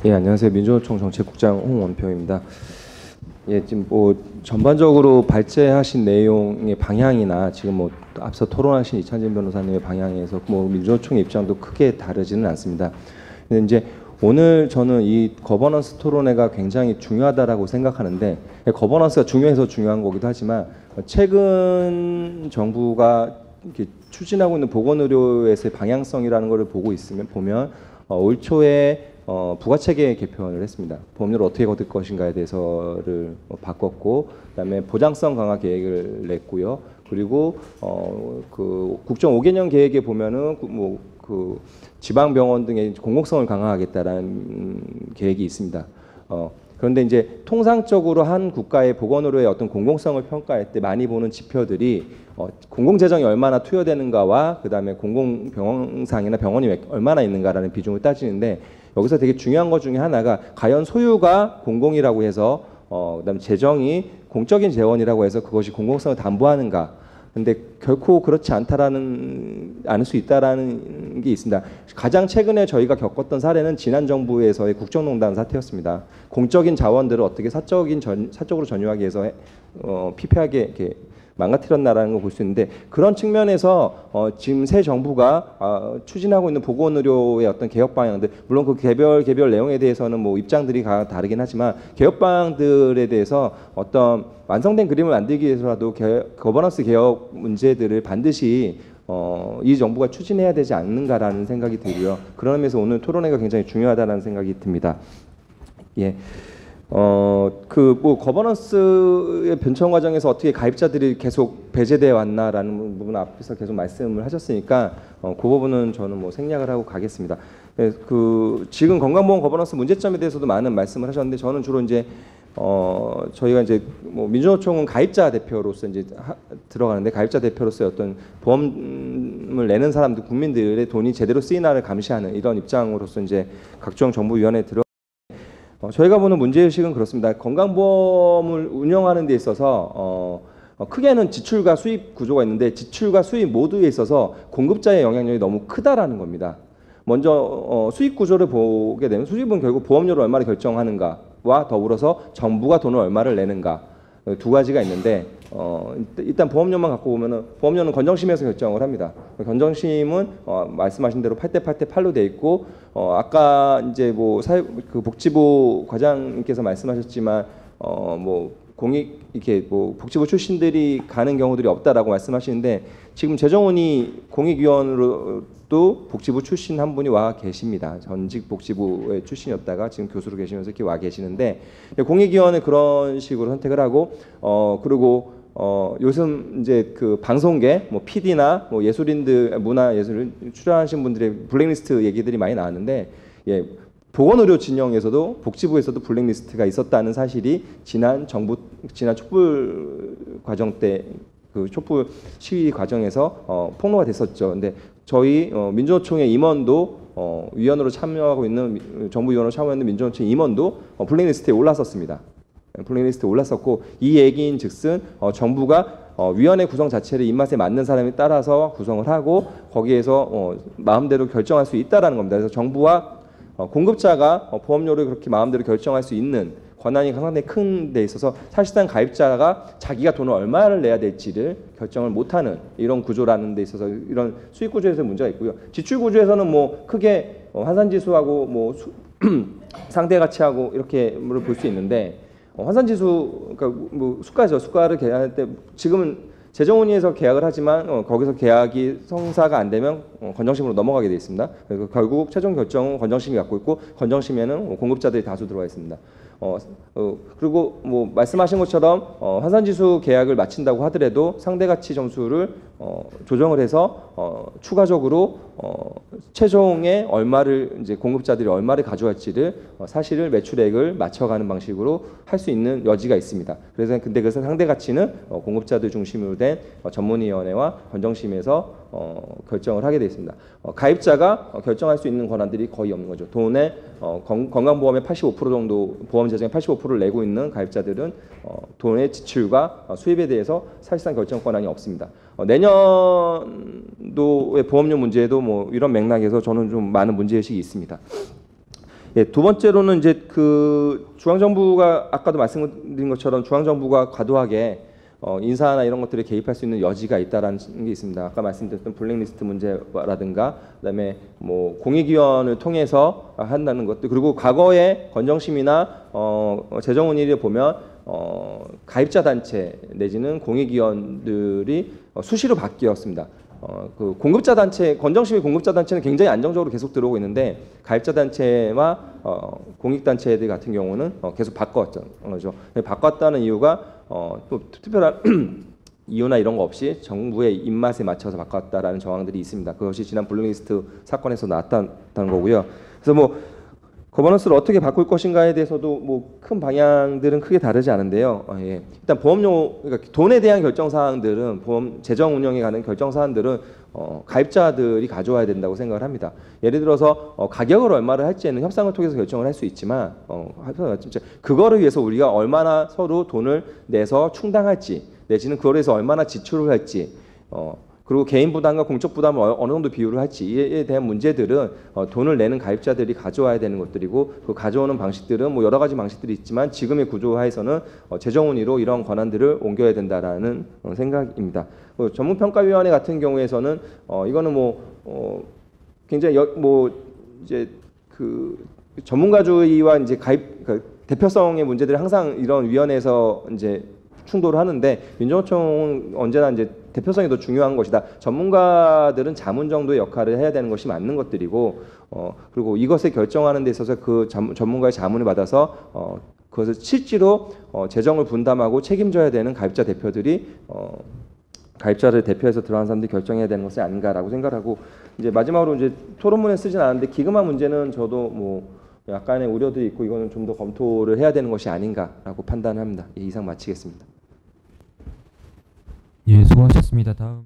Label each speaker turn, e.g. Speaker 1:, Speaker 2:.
Speaker 1: 예, 안녕하세요. 민주노총 정책국장 홍원표입니다. 예, 지금 뭐 전반적으로 발제하신 내용의 방향이나 지금 뭐 앞서 토론하신 이찬진 변호사님의 방향에서 뭐 민주노총의 입장도 크게 다르지는 않습니다. 근데 이제 오늘 저는 이 거버넌스 토론회가 굉장히 중요하다라고 생각하는데, 거버넌스가 중요해서 중요한 거기도 하지만 최근 정부가 이렇게 추진하고 있는 보건의료에서의 방향성이라는 것을 보면 올 초에 부가체계 개편을 했습니다. 보험료를 어떻게 거둘 것인가에 대해서를 바꿨고, 그다음에 보장성 강화 계획을 냈고요. 그리고 그 국정 5개년 계획에 보면은 그 지방병원 등의 공공성을 강화하겠다라는 계획이 있습니다. 그런데 이제 통상적으로 한 국가의 보건의료의 어떤 공공성을 평가할 때 많이 보는 지표들이 공공재정이 얼마나 투여되는가와 그다음에 공공병원상이나 병원이 얼마나 있는가라는 비중을 따지는데, 여기서 되게 중요한 것 중에 하나가 과연 소유가 공공이라고 해서 그다음에 재정이 공적인 재원이라고 해서 그것이 공공성을 담보하는가. 근데 결코 그렇지 않을 수 있다라는 게 있습니다. 가장 최근에 저희가 겪었던 사례는 지난 정부에서의 국정농단 사태였습니다. 공적인 자원들을 어떻게 사적으로 전유하기 위해서 피폐하게 이렇게 망가뜨렸나라는 걸 볼 수 있는데, 그런 측면에서 지금 새 정부가 추진하고 있는 보건의료의 어떤 개혁 방향들, 물론 그 개별 내용에 대해서는 뭐 입장들이 다르긴 하지만 개혁 방향들에 대해서 어떤 완성된 그림을 만들기 위해서라도 거버넌스 개혁 문제들을 반드시 이 정부가 추진해야 되지 않는가라는 생각이 들고요. 그런 의미에서 오늘 토론회가 굉장히 중요하다는 생각이 듭니다. 예. 뭐 거버넌스의 변청 과정에서 어떻게 가입자들이 계속 배제돼 왔나라는 부분 앞에서 계속 말씀을 하셨으니까 그 부분은 저는 뭐 생략을 하고 가겠습니다. 지금 건강보험 거버넌스 문제점에 대해서도 많은 말씀을 하셨는데, 저는 주로 이제 저희가 이제 뭐 민주노총은 가입자 대표로서 이제 들어가는데, 가입자 대표로서의 어떤 보험을 내는 사람들, 국민들의 돈이 제대로 쓰이나를 감시하는 이런 입장으로서 이제 각종 정부위원회에 저희가 보는 문제의식은 그렇습니다. 건강보험을 운영하는 데 있어서 크게는 지출과 수입 구조가 있는데, 지출과 수입 모두에 있어서 공급자의 영향력이 너무 크다라는 겁니다. 먼저 수입 구조를 보게 되면 수입은 결국 보험료를 얼마를 결정하는가와 더불어서 정부가 돈을 얼마를 내는가, 두 가지가 있는데, 일단 보험료만 갖고 보면은 보험료는 건정심에서 결정을 합니다. 건정심은 말씀하신 대로 8대 8대 8로 돼 있고, 아까 이제 뭐 복지부 과장님께서 말씀하셨지만 뭐 이렇게 뭐 복지부 출신들이 가는 경우들이 없다라고 말씀하시는데, 지금 재정원이 공익위원으로도 복지부 출신 한 분이 와 계십니다. 전직 복지부의 출신이었다가 지금 교수로 계시면서 이렇게 와 계시는데, 공익위원을 그런 식으로 선택을 하고, 그리고 요즘 이제 그 방송계 뭐 PD나 뭐 예술인들, 문화 예술을 출연하신 분들의 블랙리스트 얘기들이 많이 나왔는데, 예, 보건의료 진영에서도 복지부에서도 블랙리스트가 있었다는 사실이 지난 촛불 과정 때, 그 촛불 시위 과정에서 폭로가 됐었죠. 근데 저희 민주노총의 임원도 위원으로 참여하고 있는, 정부위원으로 참여하고 있는 민주노총 임원도 블랙리스트에 올랐었습니다. 블랙리스트에 올랐었고, 이 얘기인 즉슨 정부가 위원회 구성 자체를 입맛에 맞는 사람에 따라서 구성을 하고 거기에서 마음대로 결정할 수 있다라는 겁니다. 그래서 정부와 공급자가 보험료를 그렇게 마음대로 결정할 수 있는 권한이 상당히 큰 데 있어서, 사실상 가입자가 자기가 돈을 얼마를 내야 될지를 결정을 못하는 이런 구조라는 데 있어서 이런 수익 구조에서 문제가 있고요. 지출 구조에서는 뭐 크게 환산지수하고 뭐 상대 가치하고 이렇게 볼 수 있는데, 환산지수, 그러니까 뭐 수가를 계산할 때 지금은 재정운이에서 계약을 하지만 거기서 계약이 성사가 안 되면 건정심으로 넘어가게 돼 있습니다. 그래서 결국 최종 결정은 건정심이 갖고 있고, 건정심에는 공급자들이 다수 들어와 있습니다. 그리고 뭐 말씀하신 것처럼 환산지수 계약을 마친다고 하더라도 상대가치 점수를 조정을 해서 추가적으로 최종에 얼마를, 이제 공급자들이 얼마를 가져갈지를 사실을 매출액을 맞춰가는 방식으로 할 수 있는 여지가 있습니다. 근데 그래서 상대가치는 공급자들 중심으로 된 전문위원회와 건정심에서 결정을 하게 되어 있습니다. 가입자가 결정할 수 있는 권한들이 거의 없는 거죠. 돈의 건강보험의 85% 정도, 보험 재정의 85%를 내고 있는 가입자들은 돈의 지출과 수입에 대해서 사실상 결정 권한이 없습니다. 내년도의 보험료 문제에도 뭐 이런 맥락에서 저는 좀 많은 문제의식이 있습니다. 예, 두 번째로는 이제 그 중앙정부가 아까도 말씀드린 것처럼 중앙정부가 과도하게 인사나 이런 것들에 개입할 수 있는 여지가 있다라는 게 있습니다. 아까 말씀드렸던 블랙리스트 문제라든가 그다음에 뭐 공익위원을 통해서 한다는 것들, 그리고 과거에 건정심이나 재정운일을 보면 가입자 단체 내지는 공익위원들이 수시로 바뀌었습니다. 그 공급자 단체, 건정심의 공급자 단체는 굉장히 안정적으로 계속 들어오고 있는데 가입자 단체와 공익 단체들 같은 경우는 계속 바꿨던 거죠. 바꿨다는 이유가 또 특별한 이유나 이런 거 없이 정부의 입맛에 맞춰서 바꿨다라는 정황들이 있습니다. 그것이 지난 블랙리스트 사건에서 나왔다는 거고요. 그래서 뭐 거버넌스를 어떻게 바꿀 것인가에 대해서도 뭐 큰 방향들은 크게 다르지 않은데요. 예. 일단 보험료, 그러니까 돈에 대한 결정 사항들은, 보험 재정 운영에 관한 결정 사항들은 가입자들이 가져와야 된다고 생각을 합니다. 예를 들어서 가격을 얼마를 할지는 협상을 통해서 결정을 할 수 있지만 그거를 위해서 우리가 얼마나 서로 돈을 내서 충당할지, 내지는 그거를 위해서 얼마나 지출을 할지, 그리고 개인 부담과 공적 부담을 어느 정도 비율을 할지에 대한 문제들은 돈을 내는 가입자들이 가져와야 되는 것들이고, 그 가져오는 방식들은 뭐 여러 가지 방식들이 있지만 지금의 구조하에서는 재정운의로 이런 권한들을 옮겨야 된다라는 생각입니다. 전문평가위원회 같은 경우에서는 이거는 뭐 굉장히 이제 그 전문가주의와 이제 그러니까 대표성의 문제들이 항상 이런 위원회에서 이제 충돌을 하는데, 민정노총은 언제나 이제 대표성이 더 중요한 것이다. 전문가들은 자문 정도의 역할을 해야 되는 것이 맞는 것들이고, 그리고 이것을 결정하는 데 있어서 그 전문가의 자문을 받아서 그것을 실제로 재정을 분담하고 책임져야 되는 가입자 대표들이 가입자를 대표해서 들어간 사람들이 결정해야 되는 것이 아닌가라고 생각하고, 이제 마지막으로 이제 토론문에 쓰진 않았는데 기금화 문제는 저도 뭐 약간의 우려도 있고 이거는 좀 더 검토를 해야 되는 것이 아닌가라고 판단합니다. 예, 이상 마치겠습니다.
Speaker 2: 예, 수고하셨습니다. 다음